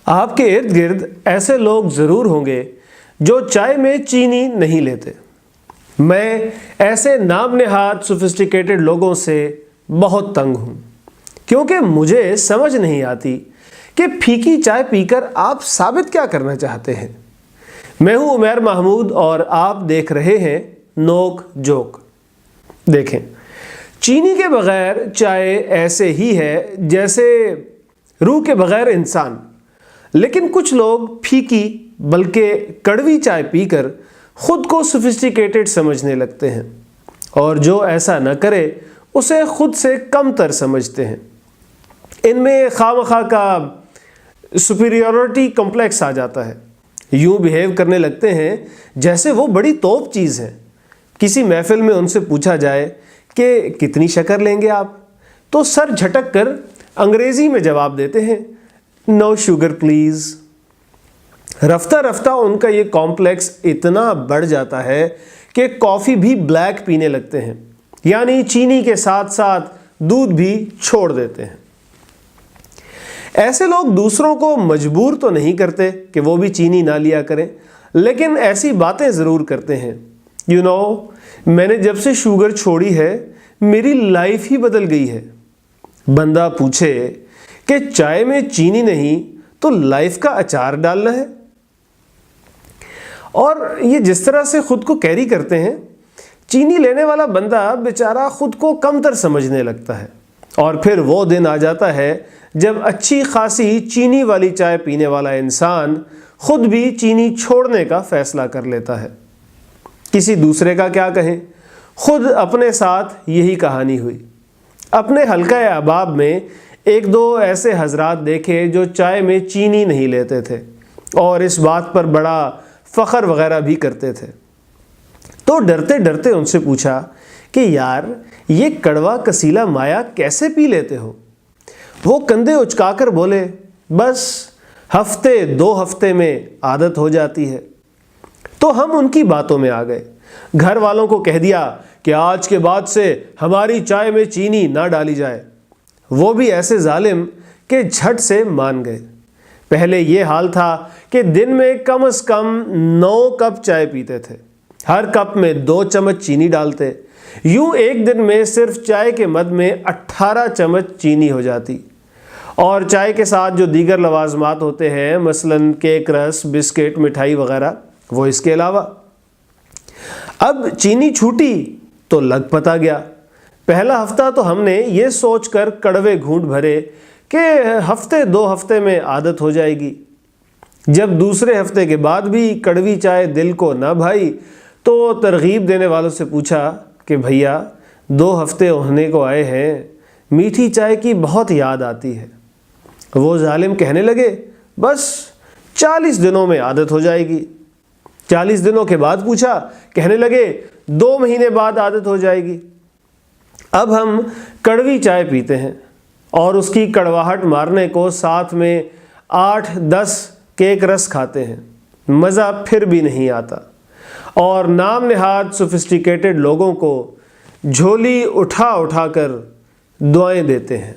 آپ کے ارد گرد ایسے لوگ ضرور ہوں گے جو چائے میں چینی نہیں لیتے۔ میں ایسے نام نہاد سوفسٹیکیٹڈ لوگوں سے بہت تنگ ہوں، کیونکہ مجھے سمجھ نہیں آتی کہ پھیکی چائے پی کر آپ ثابت کیا کرنا چاہتے ہیں۔ میں ہوں عمیر محمود اور آپ دیکھ رہے ہیں نوک جوک۔ دیکھیں، چینی کے بغیر چائے ایسے ہی ہے جیسے روح کے بغیر انسان، لیکن کچھ لوگ پھیکی بلکہ کڑوی چائے پی کر خود کو سوفسٹیکیٹڈ سمجھنے لگتے ہیں، اور جو ایسا نہ کرے اسے خود سے کم تر سمجھتے ہیں۔ ان میں خواہ کا سپیریورٹی کمپلیکس آ جاتا ہے، یوں بیہیو کرنے لگتے ہیں جیسے وہ بڑی توپ چیز ہے۔ کسی محفل میں ان سے پوچھا جائے کہ کتنی شکر لیں گے آپ، تو سر جھٹک کر انگریزی میں جواب دیتے ہیں، نو شوگر پلیز۔ رفتہ رفتہ ان کا یہ کمپلیکس اتنا بڑھ جاتا ہے کہ کافی بھی بلیک پینے لگتے ہیں، یعنی چینی کے ساتھ ساتھ دودھ بھی چھوڑ دیتے ہیں۔ ایسے لوگ دوسروں کو مجبور تو نہیں کرتے کہ وہ بھی چینی نہ لیا کریں، لیکن ایسی باتیں ضرور کرتے ہیں، میں نے جب سے شوگر چھوڑی ہے میری لائف ہی بدل گئی ہے۔ بندہ پوچھے کہ چائے میں چینی نہیں تو لائف کا اچار ڈالنا ہے؟ اور یہ جس طرح سے خود کو کیری کرتے ہیں، چینی لینے والا بندہ بیچارہ خود کو کم تر سمجھنے لگتا ہے، اور پھر وہ دن آ جاتا ہے جب اچھی خاصی چینی والی چائے پینے والا انسان خود بھی چینی چھوڑنے کا فیصلہ کر لیتا ہے۔ کسی دوسرے کا کیا کہیں، خود اپنے ساتھ یہی کہانی ہوئی۔ اپنے حلقہ احباب میں ایک دو ایسے حضرات دیکھے جو چائے میں چینی نہیں لیتے تھے اور اس بات پر بڑا فخر وغیرہ بھی کرتے تھے۔ تو ڈرتے ڈرتے ان سے پوچھا کہ یار یہ کڑوا کسیلا مایا کیسے پی لیتے ہو؟ وہ کندھے اچکا کر بولے، بس ہفتے دو ہفتے میں عادت ہو جاتی ہے۔ تو ہم ان کی باتوں میں آ گئے، گھر والوں کو کہہ دیا کہ آج کے بعد سے ہماری چائے میں چینی نہ ڈالی جائے۔ وہ بھی ایسے ظالم کہ جھٹ سے مان گئے۔ پہلے یہ حال تھا کہ دن میں کم از کم 9 کپ چائے پیتے تھے، ہر کپ میں 2 چمچ چینی ڈالتے، یوں ایک دن میں صرف چائے کے مد میں 18 چمچ چینی ہو جاتی، اور چائے کے ساتھ جو دیگر لوازمات ہوتے ہیں مثلاً کیک رس، بسکٹ، مٹھائی وغیرہ، وہ اس کے علاوہ۔ اب چینی چھوٹی تو لگ پتا گیا۔ پہلا ہفتہ تو ہم نے یہ سوچ کر کڑوے گھونٹ بھرے کہ ہفتے دو ہفتے میں عادت ہو جائے گی۔ جب دوسرے ہفتے کے بعد بھی کڑوی چائے دل کو نہ بھائی تو ترغیب دینے والوں سے پوچھا کہ بھیا 2 ہفتے ہونے کو آئے ہیں، میٹھی چائے کی بہت یاد آتی ہے۔ وہ ظالم کہنے لگے، بس 40 دنوں میں عادت ہو جائے گی۔ 40 دنوں کے بعد پوچھا، کہنے لگے 2 مہینے بعد عادت ہو جائے گی۔ اب ہم کڑوی چائے پیتے ہیں اور اس کی کڑواہٹ مارنے کو ساتھ میں 8-10 کیک رس کھاتے ہیں، مزہ پھر بھی نہیں آتا، اور نام نہاد سوفسٹیکیٹڈ لوگوں کو جھولی اٹھا اٹھا کر دعائیں دیتے ہیں۔